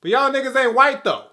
But y'all niggas ain't white though.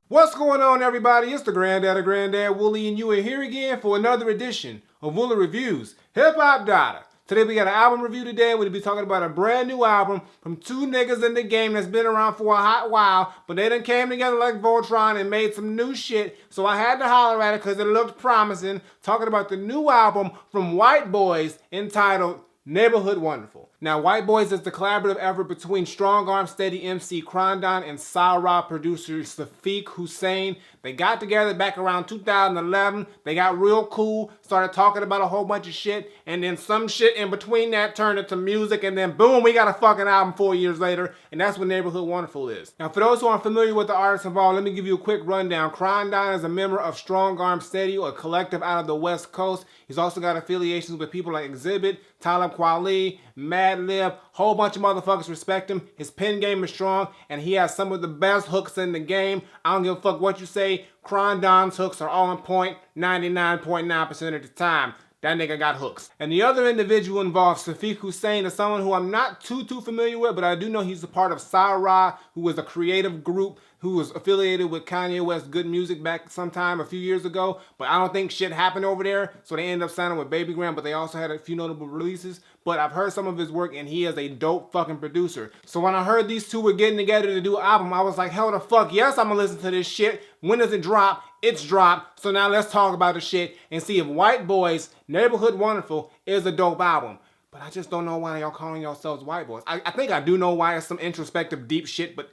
What's going on, everybody? It's the Granddad Woolly, and you are here again for another edition of Woolly Reviews Hip Hop Data. Today we got an album review today. We'll be talking about a brand new album from two niggas in the game that's been around for a hot while, but they done came together like Voltron and made some new shit, so I had to holler at it because it looked promising. Talking about the new album from White Boiz entitled Neighborhood Wonderful. Now, White Boiz is the collaborative effort between strong arm steady MC Krondon and Sa producer Shafiq Husayn. They got together back around 2011. They got real cool, started talking about a whole bunch of shit, and then some shit in between that turned into music, and then boom, we got a fucking album 4 years later, and that's what Neighborhood Wonderful is. Now, for those who aren't familiar with the artists involved, let me give you a quick rundown. Krondon is a member of Strong Arm Steady, a collective out of the West Coast. He's also got affiliations with people like Exhibit, Talib Kweli, Madlib, whole bunch of motherfuckers respect him. His pen game is strong, and he has some of the best hooks in the game. I don't give a fuck what you say. Krondon's hooks are all on point 99.9% of the time. That nigga got hooks. And the other individual involved, Shafiq Husayn, is someone who I'm not too familiar with, but I do know he's a part of Sa, who is a creative group who was affiliated with Kanye West's Good Music back sometime a few years ago. But I don't think shit happened over there, so they ended up signing with Baby Gram, but they also had a few notable releases. But I've heard some of his work, and he is a dope fucking producer. So when I heard these two were getting together to do an album, I was like, hell the fuck yes, I'm gonna listen to this shit. When does it drop? It's dropped. So now let's talk about the shit and see if White Boiz Neighborhood Wonderful is a dope album. But I just don't know why y'all calling yourselves White Boiz. I think I do know why. It's some introspective deep shit, but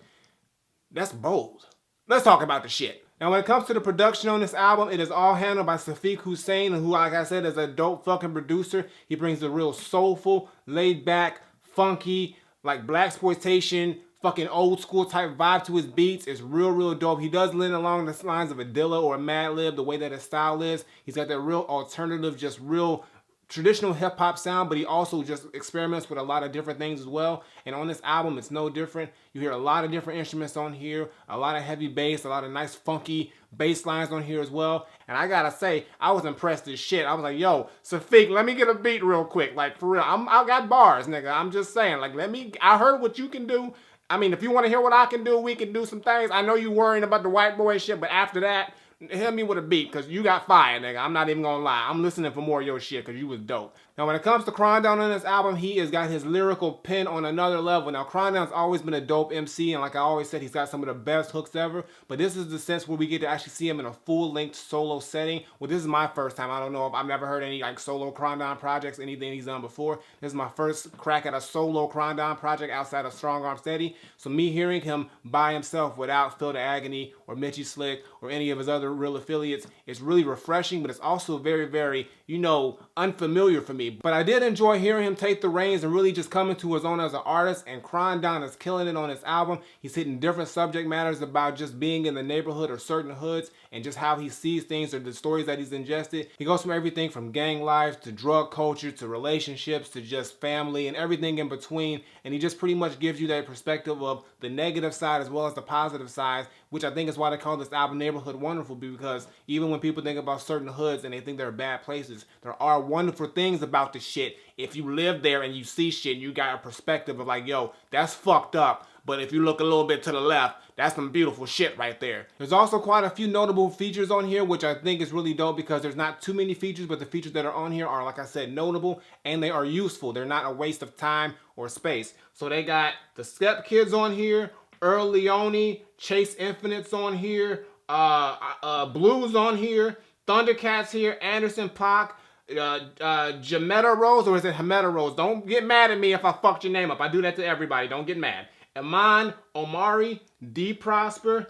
that's bold. Let's talk about the shit. Now, when it comes to the production on this album, it is all handled by Shafiq Husayn, who, like I said, is a dope fucking producer. He brings a real soulful, laid back, funky, like blaxploitation, fucking old school type vibe to his beats. It's real dope. He does lean along the lines of a Dilla or a Madlib, the way that his style is. He's got that real alternative, just real traditional hip hop sound, but he also just experiments with a lot of different things as well. And on this album, it's no different. You hear a lot of different instruments on here, a lot of heavy bass, a lot of nice funky bass lines on here as well. And I gotta say, I was impressed as shit. I was like, yo, Shafiq, let me get a beat real quick. Like, for real, I got bars, nigga. I'm just saying, like, I heard what you can do. I mean, if you want to hear what I can do, we can do some things. I know you worrying about the White Boy shit, but after that, hit me with a beat, because you got fire, nigga. I'm not even gonna lie. I'm listening for more of your shit, because you was dope. Now, when it comes to Krondon on this album, he has got his lyrical pen on another level. Now, Krondon's always been a dope MC, and like I always said, he's got some of the best hooks ever. But this is the sense where we get to actually see him in a full-length solo setting. Well, this is my first time. I don't know if I've never heard any like solo Krondon projects, anything he's done before. This is my first crack at a solo Krondon project outside of Strong Arm Steady. So me hearing him by himself without Phil the Agony or Mitchie Slick or any of his other real affiliates, it's really refreshing, but it's also very, you know, unfamiliar for me. But I did enjoy hearing him take the reins and really just come into his own as an artist, and Krondon is killing it on this album. He's hitting different subject matters about just being in the neighborhood or certain hoods and just how he sees things or the stories that he's ingested. He goes from everything from gang life to drug culture to relationships to just family and everything in between, and he just pretty much gives you that perspective of the negative side as well as the positive side, which I think is why they call this album Neighborhood Wonderful, because even when people think about certain hoods and they think they're bad places, there are wonderful things about the shit. If you live there and you see shit and you got a perspective of like, yo, that's fucked up, but if you look a little bit to the left, that's some beautiful shit right there. There's also quite a few notable features on here, which I think is really dope because there's not too many features, but the features that are on here are, like I said, notable, and they are useful. They're not a waste of time or space. So they got the Skep Kids on here, Earl Leone, Chase Infinites on here, Blues on here, Thundercats here, Anderson Paak, Jametta Rose, or is it Hametta Rose? Don't get mad at me if I fucked your name up. I do that to everybody. Don't get mad. Iman, Omari, D Prosper,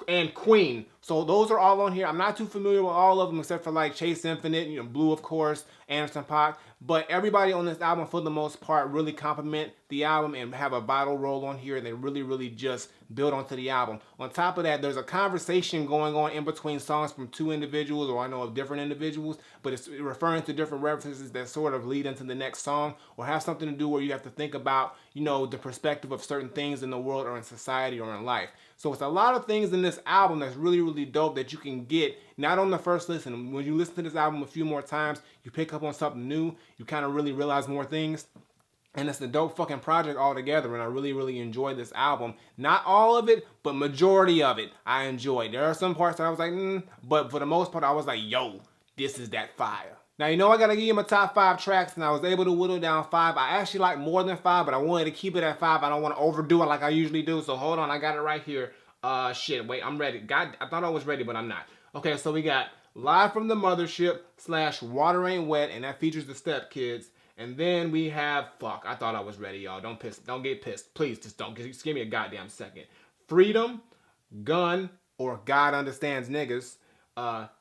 and Queen. So those are all on here. I'm not too familiar with all of them except for like Chase Infinite, you know, Blue of course, Anderson Paak. But everybody on this album for the most part really compliment the album and have a vital role on here, and they really just build onto the album. On top of that, there's a conversation going on in between songs from two individuals, or I know of different individuals, but it's referring to different references that sort of lead into the next song or have something to do where you have to think about, you know, the perspective of certain things in the world or in society or in life. So it's a lot of things in this album that's really really dope that you can get not on the first listen. When you listen to this album a few more times, you pick up on something new. You kind of really realize more things. And it's a dope fucking project altogether, and I really, really enjoyed this album. Not all of it, but majority of it I enjoyed. There are some parts that I was like, but for the most part, I was like, yo, this is that fire. Now, you know I gotta give you my top 5 tracks, and I was able to whittle down 5. I actually like more than 5, but I wanted to keep it at 5. I don't want to overdo it like I usually do, so hold on, I got it right here. Shit, wait, I'm ready. God, I thought I was ready, but I'm not. Okay, so we got Live from the Mothership / Water Ain't Wet, and that features the Step Kids. And then we have, fuck, I thought I was ready, y'all. Don't get pissed. Please, just give me a goddamn second. Freedom, Gun, or God Understands Niggas,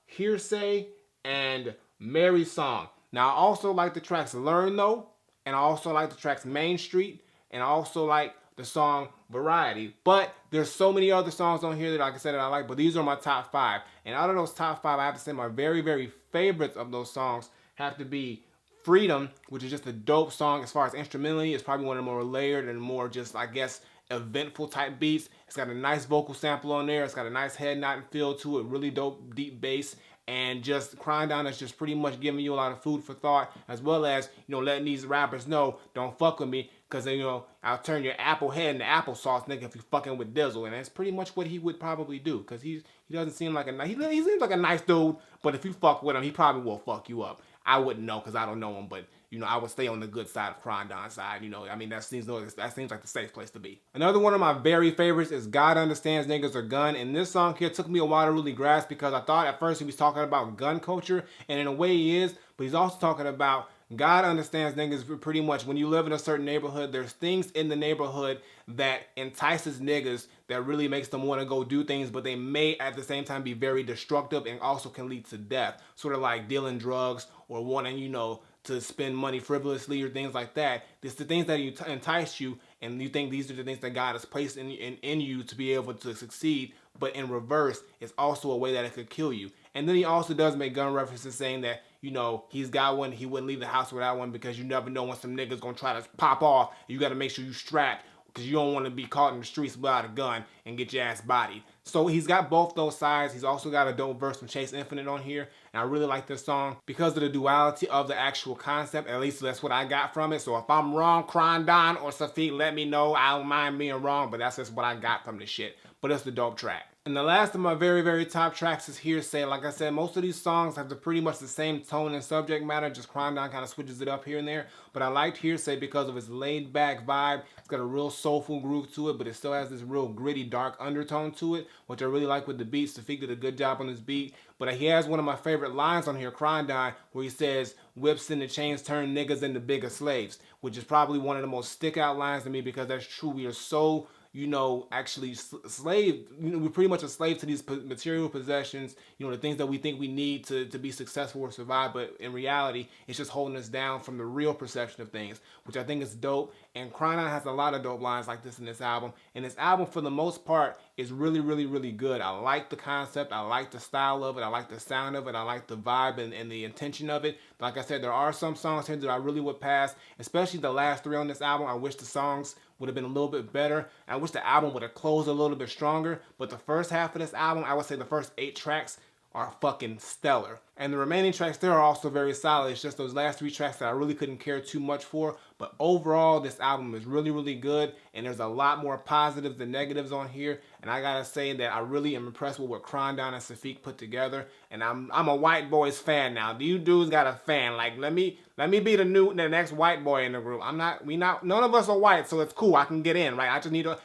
Hearsay, and Mary's Song. Now, I also like the tracks Learn Though, and I also like the tracks Main Street, and I also like the song Variety. But there's so many other songs on here that, like I said, that I like, but these are my top 5. And out of those top 5, I have to say my very, very favorites of those songs have to be Freedom, which is just a dope song as far as instrumentally. It's probably one of the more layered and more just, I guess, eventful type beats. It's got a nice vocal sample on there. It's got a nice head nodding feel to it. Really dope deep bass. And just Krondon is just pretty much giving you a lot of food for thought, as well as, you know, letting these rappers know, don't fuck with me, because, you know, I'll turn your apple head into applesauce, nigga, if you fucking with Dizzle. And that's pretty much what he would probably do, because he doesn't seem like he seems like a nice dude, but if you fuck with him, he probably will fuck you up. I wouldn't know because I don't know him, but, you know, I would stay on the good side of Krondon's side. You know, I mean, that seems like the safe place to be. Another one of my very favorites is God Understands Niggas or Gun. And this song here took me a while to really grasp, because I thought at first he was talking about gun culture, and in a way he is, but he's also talking about God understands niggas pretty much. When you live in a certain neighborhood, there's things in the neighborhood that entices niggas that really makes them want to go do things, but they may at the same time be very destructive and also can lead to death. Sort of like dealing drugs or wanting, you know, to spend money frivolously or things like that. It's the things that entice you, and you think these are the things that God has placed in you to be able to succeed, but in reverse, it's also a way that it could kill you. And then he also does make gun references, saying that, you know, he's got one, he wouldn't leave the house without one, because you never know when some niggas gonna try to pop off. You gotta make sure you strap, because you don't want to be caught in the streets without a gun and get your ass bodied. So he's got both those sides. He's also got a dope verse from Chase Infinite on here, and I really like this song because of the duality of the actual concept. At least that's what I got from it. So if I'm wrong, Krondon or Shafiq, let me know. I don't mind being wrong, but that's just what I got from this shit. But it's the dope track. And the last of my very, very top tracks is Hearsay. Like I said, most of these songs have pretty much the same tone and subject matter, just Krondon kind of switches it up here and there. But I liked Hearsay because of its laid back vibe. It's got a real soulful groove to it, but it still has this real gritty, dark undertone to it, which I really like with the beat. Shafiq did a good job on this beat. But he has one of my favorite lines on here, Krondon, where he says, "Whips in the chains turn niggas into bigger slaves," which is probably one of the most stick out lines to me, because that's true. We are so, you know, actually slave. You know, we're pretty much a slave to these material possessions, you know, the things that we think we need to be successful or survive, but in reality, it's just holding us down from the real perception of things, which I think is dope. And Krondon has a lot of dope lines like this in this album, and this album, for the most part, is really, really, really good. I like the concept, I like the style of it, I like the sound of it, I like the vibe and the intention of it. Like I said, there are some songs here that I really would pass, especially the last 3 on this album. I wish the songs would have been a little bit better. I wish the album would have closed a little bit stronger, but the first half of this album, I would say the first 8 tracks are fucking stellar. And the remaining tracks there are also very solid. It's just those last 3 tracks that I really couldn't care too much for. But overall, this album is really, really good, and there's a lot more positives than negatives on here. And I gotta say that I really am impressed with what Krondon and Shafiq put together. And I'm a White Boiz fan now. You dudes got a fan. Like, let me be the next white boy in the group. None of us are white, so it's cool. I can get in, right?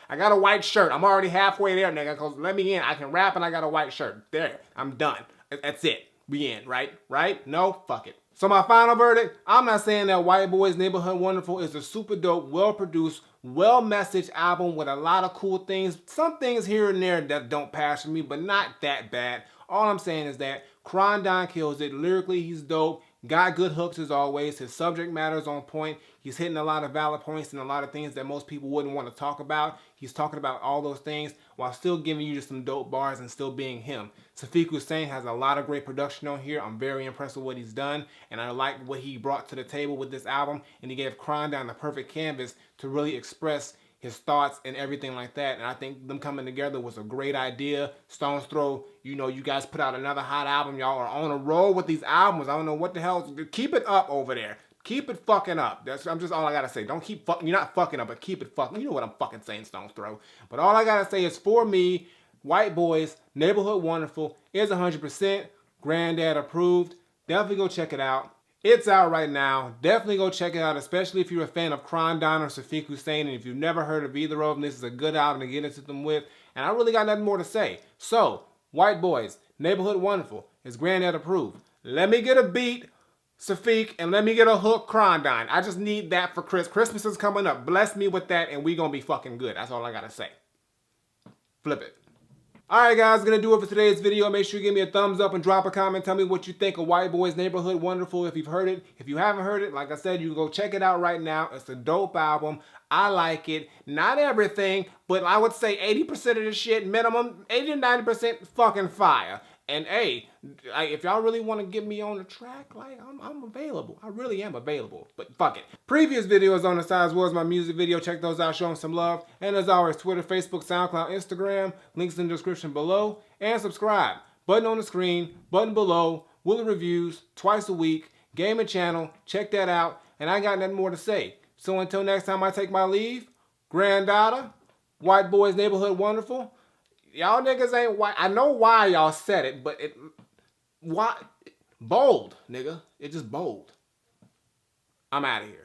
I got a white shirt. I'm already halfway there, nigga, because let me in. I can rap and I got a white shirt. There, I'm done. That's it. We in, right? Right? No? Fuck it. So my final verdict, I'm not saying that White Boiz Neighborhood Wonderful is a super dope, well-produced, well-messaged album with a lot of cool things. Some things here and there that don't pass for me, but not that bad. All I'm saying is that Krondon kills it. Lyrically, he's dope. Got good hooks as always. His subject matter is on point. He's hitting a lot of valid points and a lot of things that most people wouldn't want to talk about. He's talking about all those things while still giving you just some dope bars and still being him. Shafiq Husayn has a lot of great production on here. I'm very impressed with what he's done, and I like what he brought to the table with this album, and he gave Krondon the perfect canvas to really express his thoughts and everything like that. And I think them coming together was a great idea. Stone's Throw, you know, you guys put out another hot album. Y'all are on a roll with these albums. I don't know what the hell. Keep it up over there. Keep it fucking up. I'm just all I gotta say. Don't keep fucking. You're not fucking up, but keep it fucking. You know what I'm fucking saying, Stone's Throw. But all I gotta say is, for me, White Boiz, Neighborhood Wonderful is 100% Granddad approved. Definitely go check it out. It's out right now. Definitely go check it out, especially if you're a fan of Krondon or Shafiq Husayn. And if you've never heard of either of them, this is a good album to get into them with. And I really got nothing more to say. So, White Boiz, Neighborhood Wonderful is Granddad approved. Let me get a beat, Shafiq, and let me get a hook, Krondon. I just need that for Christmas is coming up. Bless me with that, and we gonna be fucking good. That's all I gotta say. Flip it. Alright guys, gonna do it for today's video. Make sure you give me a thumbs up and drop a comment. Tell me what you think of White Boiz, Neighborhood Wonderful if you've heard it. If you haven't heard it, like I said, you can go check it out right now. It's a dope album. I like it. Not everything, but I would say 80% of the shit, minimum, 80 to 90% fucking fire. And hey, if y'all really want to get me on the track, like, I'm available. I really am available. But fuck it. Previous videos on the side as well as my music video. Check those out. Show them some love. And as always, Twitter, Facebook, SoundCloud, Instagram. Links in the description below. And subscribe. Button on the screen. Button below. Woolly Reviews. Twice a week. Gaming channel. Check that out. And I ain't got nothing more to say. So until next time I take my leave, Granddad, White Boiz, Neighborhood Wonderful. Y'all niggas ain't white. I know why y'all said it, but why? Bold, nigga. It's just bold. I'm out of here.